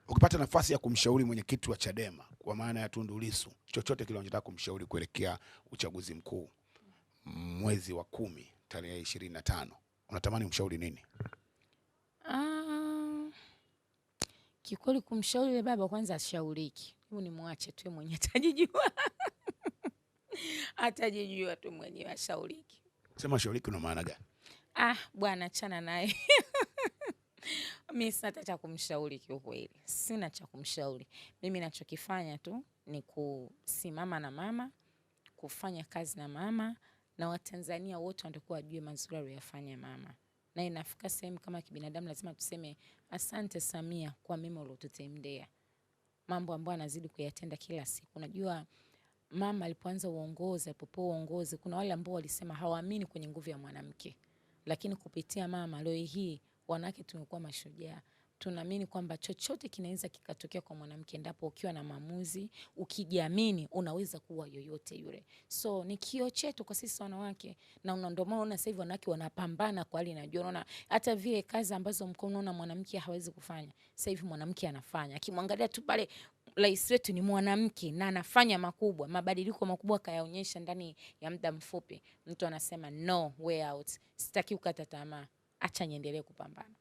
Ukipata nafasi ya kumshauri mwenyekiti wa Chadema kwa maana ya Tundu Lissu, chochote kile unachotaka kumshauri kuelekea uchaguzi mkuu mwezi wa 10 tarehe 25, unatamani umshauri nini? Kikweli kumshauri yule baba kwanza ashauriki. Hebu nimwache tu mwenyewe atajijua. Atajijua tu mwenyewe ashauriki. Sema ashauriki una maana gani? Bwana achana naye. Mimi sina cha kumshauri kiukweli. Sina cha kumshauri. Mimi ninachokifanya tu ni kusimama na mama, kufanya kazi na mama, na Watanzania wote watakuwa wajue mazuri aliyofanya mama. Na inafika sehemu kama kibinadamu lazima tuseme asante Samia kwa mema uliyotutendea. Mambo ambayo anazidi kuyatenda kila siku. Unajua mama alipoanza uongozi, alipopewa uongozi, kuna wale ambao walisema hawaamini kwenye nguvu ya mwanamke. Lakini kupitia mama leo hii wanawake tumekuwa mashujaa. Tunaamini kwamba chochote kinaweza kikatokea kwa mwanamke endapo ukiwa na maamuzi, ukijiamini unaweza kuwa yoyote yule. So ni kioo chetu kwa sisi wanawake, na ndio maana unaona sasa hivi wanawake wanapambana kwa hali najua. Unaona hata vile kazi ambazo unaona mwanamke hawezi kufanya, sasa hivi mwanamke anafanya. Akimwangalia tu pale rais wetu ni mwanamke na anafanya makubwa, mabadiliko makubwa kayaonyesha ndani ya muda mfupi. Mtu anasema no way out. Sitaki ukata tamaa. Acha niendelee kupambana.